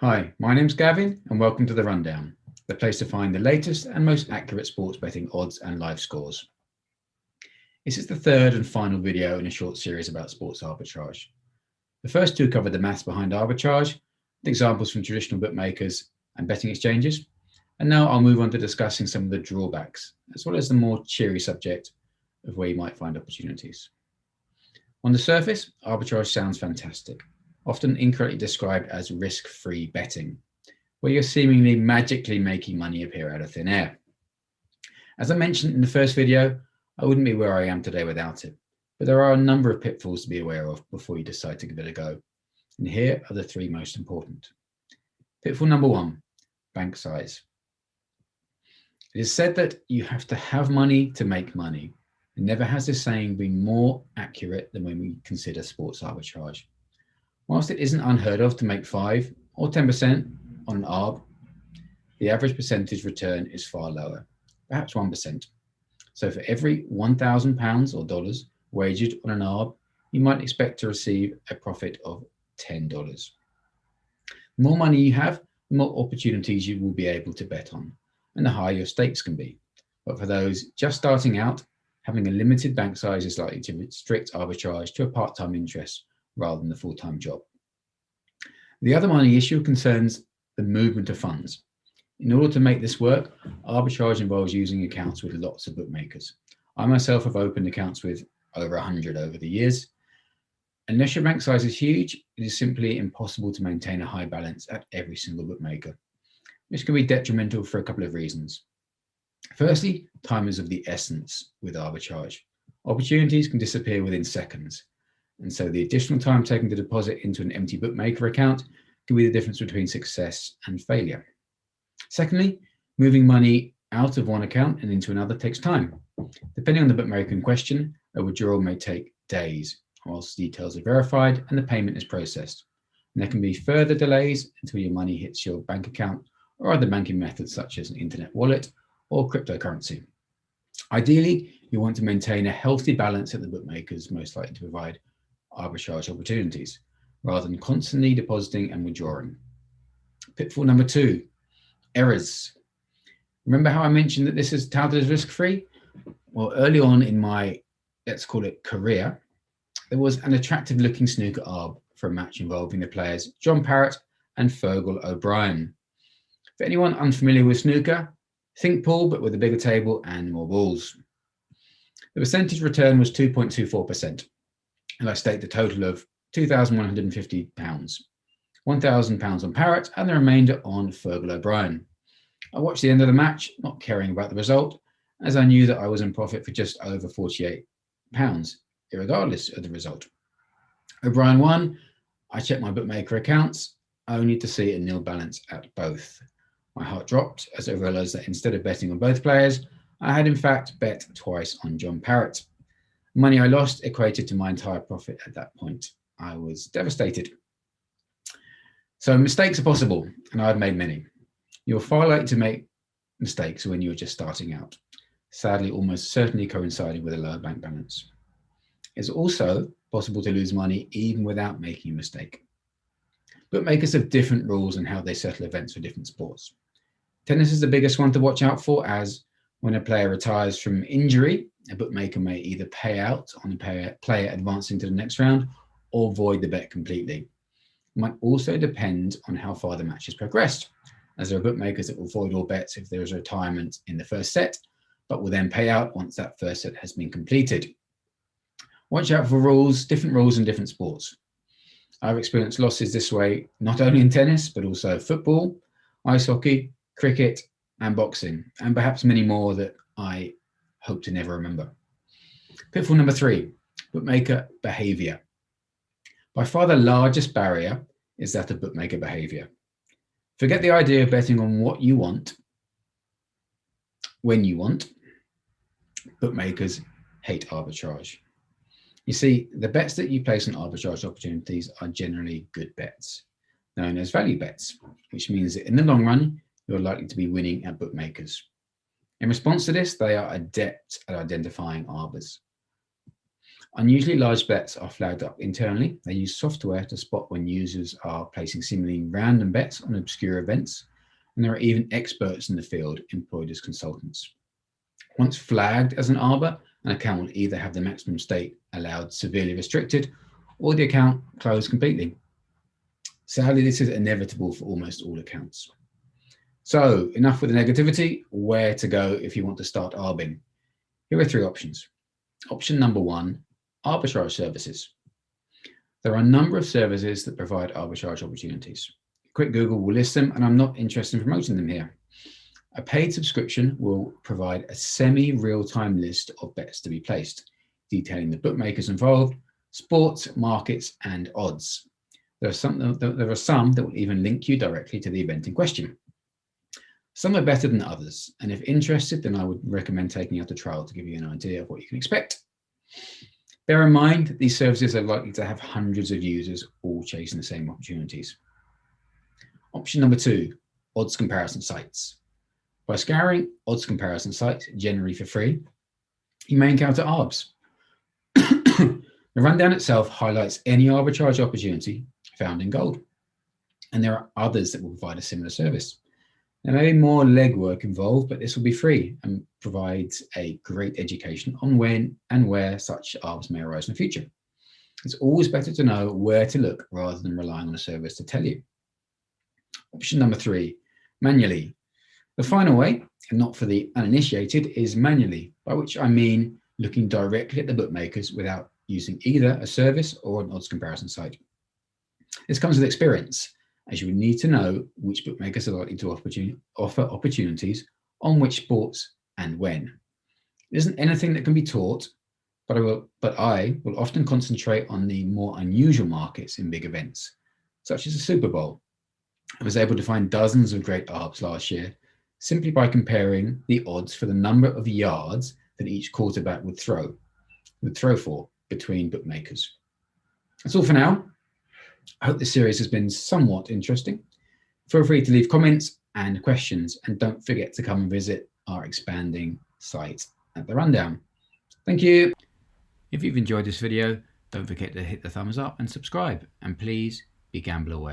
Hi, my name's Gavin and welcome to The Rundown, the place to find the latest and most accurate sports betting odds and live scores. This is the third and final video in a short series about sports arbitrage. The first two covered the maths behind arbitrage, examples from traditional bookmakers and betting exchanges, and now I'll move on to discussing some of the drawbacks, as well as the more cheery subject of where you might find opportunities. On the surface, arbitrage sounds fantastic, often incorrectly described as risk-free betting, where you're seemingly magically making money appear out of thin air. As I mentioned in the first video, I wouldn't be where I am today without it, but there are a number of pitfalls to be aware of before you decide to give it a go. And here are the three most important. Pitfall number one, bank size. It is said that you have to have money to make money. And never has this saying been more accurate than when we consider sports arbitrage. Whilst it isn't unheard of to make 5 or 10% on an ARB, the average percentage return is far lower, perhaps 1%. So for every £1,000 or dollars wagered on an ARB, you might expect to receive a profit of $10. The more money you have, the more opportunities you will be able to bet on, and the higher your stakes can be. But for those just starting out, having a limited bank size is likely to restrict arbitrage to a part-time interest rather than the full-time job. The other money issue concerns the movement of funds. In order to make this work, arbitrage involves using accounts with lots of bookmakers. I myself have opened accounts with over 100 over the years. Unless your bank size is huge, it is simply impossible to maintain a high balance at every single bookmaker. This can be detrimental for a couple of reasons. Firstly, time is of the essence with arbitrage. Opportunities can disappear within seconds, and so the additional time taken to deposit into an empty bookmaker account can be the difference between success and failure. Secondly, moving money out of one account and into another takes time. Depending on the bookmaker in question, a withdrawal may take days, whilst details are verified and the payment is processed. And there can be further delays until your money hits your bank account or other banking methods such as an internet wallet or cryptocurrency. Ideally, you want to maintain a healthy balance at the bookmakers most likely to provide arbitrage opportunities, rather than constantly depositing and withdrawing. Pitfall number two, errors. Remember how I mentioned that this is touted as risk-free? Well, early on in my, let's call it career, there was an attractive looking snooker ARB for a match involving the players John Parrott and Fergal O'Brien. For anyone unfamiliar with snooker, think pool, but with a bigger table and more balls. The percentage return was 2.24%, and I staked a total of £2,150, £1,000 on Parrott, and the remainder on Fergal O'Brien. I watched the end of the match, not caring about the result, as I knew that I was in profit for just over £48, irregardless of the result. O'Brien won. I checked my bookmaker accounts, only to see a nil balance at both. My heart dropped as I realised that instead of betting on both players, I had in fact bet twice on John Parrott. The money I lost equated to my entire profit at that point. I was devastated. So mistakes are possible, and I've made many. You're far likely to make mistakes when you're just starting out, sadly almost certainly coinciding with a lower bank balance. It's also possible to lose money even without making a mistake. Bookmakers have different rules on how they settle events for different sports. Tennis is the biggest one to watch out for, as when a player retires from injury, a bookmaker may either pay out on a player advancing to the next round or void the bet completely. It might also depend on how far the match has progressed, as there are bookmakers that will void all bets if there is a retirement in the first set, but will then pay out once that first set has been completed. Watch out for different rules in different sports. I've experienced losses this way, not only in tennis, but also football, ice hockey, cricket, and boxing, and perhaps many more that I hope to never remember. Pitfall number three, bookmaker behavior. By far the largest barrier is that of bookmaker behavior. Forget the idea of betting on what you want, when you want. Bookmakers hate arbitrage. You see, the bets that you place on arbitrage opportunities are generally good bets, known as value bets, which means that in the long run, you're likely to be winning at bookmakers. In response to this, they are adept at identifying arbors. Unusually large bets are flagged up internally. They use software to spot when users are placing seemingly random bets on obscure events, and there are even experts in the field employed as consultants. Once flagged as an arbor, an account will either have the maximum stake allowed severely restricted, or the account closed completely. Sadly, this is inevitable for almost all accounts. So, enough with the negativity. Where to go if you want to start arbing? Here are 3 options. Option number 1, arbitrage services. There are a number of services that provide arbitrage opportunities. A quick Google will list them, and I'm not interested in promoting them here. A paid subscription will provide a semi-real-time list of bets to be placed, detailing the bookmakers involved, sports, markets, and odds. There are some that will even link you directly to the event in question. Some are better than others, and if interested, then I would recommend taking out a trial to give you an idea of what you can expect. Bear in mind that these services are likely to have hundreds of users all chasing the same opportunities. Option number 2, odds comparison sites. By scouring odds comparison sites, generally for free, you may encounter ARBs. The rundown itself highlights any arbitrage opportunity found in gold, and there are others that will provide a similar service. There may be more legwork involved, but this will be free and provides a great education on when and where such ARBs may arise in the future. It's always better to know where to look rather than relying on a service to tell you. Option number 3, manually. The final way, and not for the uninitiated, is manually, by which I mean looking directly at the bookmakers without using either a service or an odds comparison site. This comes with experience, as you would need to know which bookmakers are likely to offer opportunities on which sports and when. It isn't anything that can be taught, but I will often concentrate on the more unusual markets in big events, such as the Super Bowl. I was able to find dozens of great ARBs last year simply by comparing the odds for the number of yards that each quarterback would throw for between bookmakers. That's all for now. I hope this series has been somewhat interesting. Feel free to leave comments and questions, and don't forget to come and visit our expanding site at The Rundown. Thank you. If you've enjoyed this video, don't forget to hit the thumbs up and subscribe, and please be gamble aware.